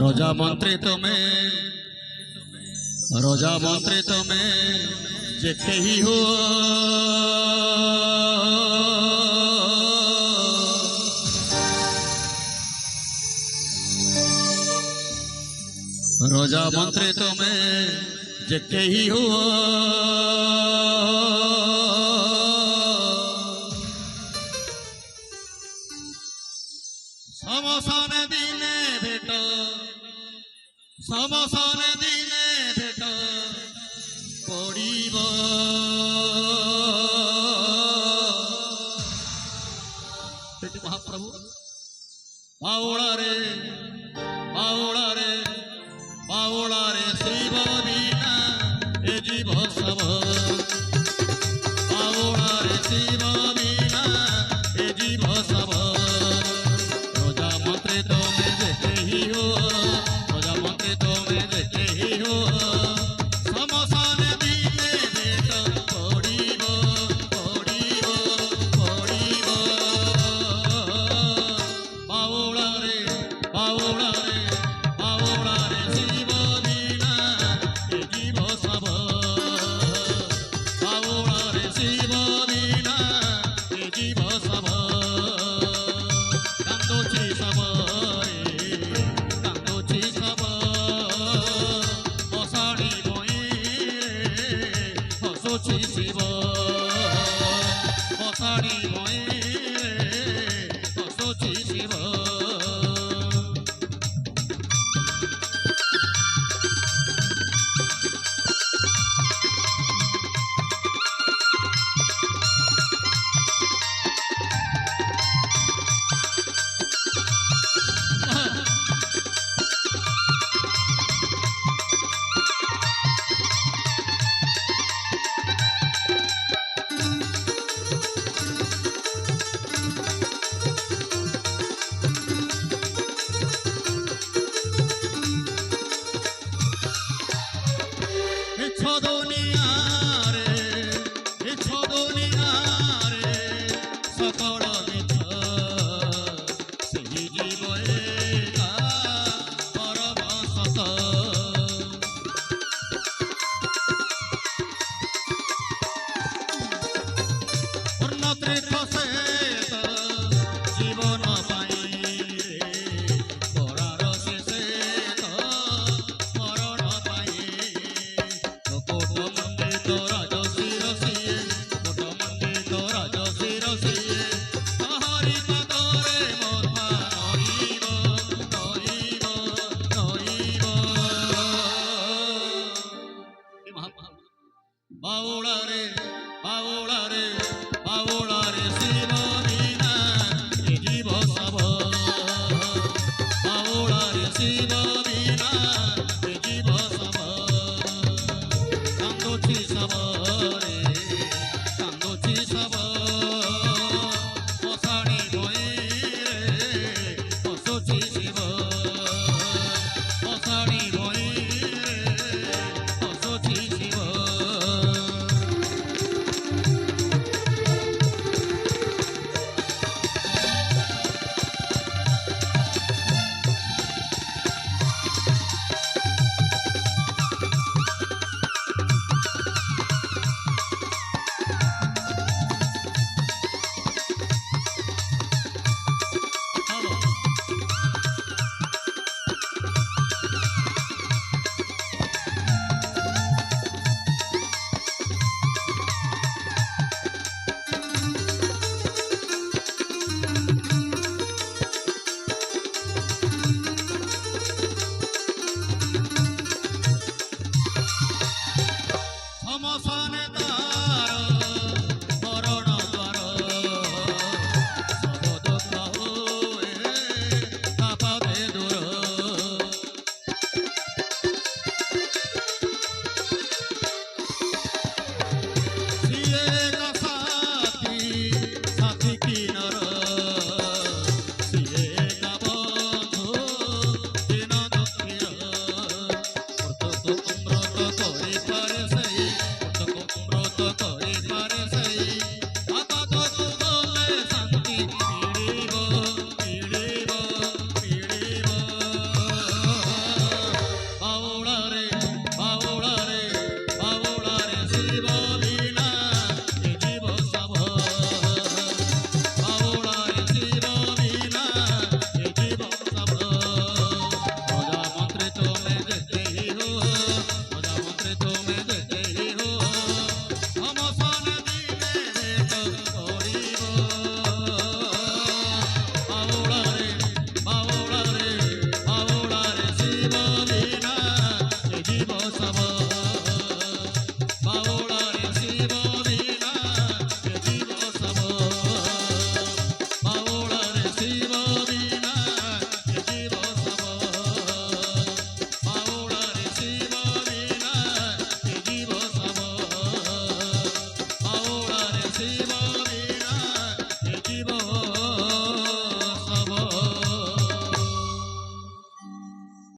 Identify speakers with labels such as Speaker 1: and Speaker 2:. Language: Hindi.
Speaker 1: रोजा मंत्री तुम्हें जेते ही हो रोजा मंत्री तुम्हें जेते ही हो समसान दिने भेट समसान दिने भेट पड़िब महाप्रभु बाउलारे बाउलारे बाउलारे शिव बिना ए जीव सब बाउलारे शिव बिना ए जीव सब रोजा मंत्री तुम्हें जेते ही हो रोजा मंत्री तुम्हें जेते ही हो समसान दिने भेट पड़िब पड़िब पड़िब बाउलारे बाउलारे बाउलारे शिव बिना ए जीव सब बाउलारे शिव बिना ए जीव सब कांदोची सब कांदोची सब मसाड़ी बई हसुची शिव मसाड़ी बई हसुची शिव सकल मिथ ସେହି ଜୀବ ଏକା ପରମ ସତ ପୂର୍ଣ୍ଣ ତୀର୍ଥ ଶେଷ ଜୀବନ ପାଇଁ ପରାର ଶେଷ ମରଣ ପାଇଁ କୋଟ ମଣ୍ଡିତ ରାଜଶିର ସିଏ କୋଟ ମଣ୍ଡିତ ରାଜଶିର ସିଏ ତାହାରି ପାଦରେ ମଥା ନଇବ ନଇବ ନଇବ ବାଉଳାରେ ବାଉଳାରେ ବାଉଳାରେ ଶିବ ବିନା ଏ ଜୀବ ସବ ବାଉଳାରେ ଶିବ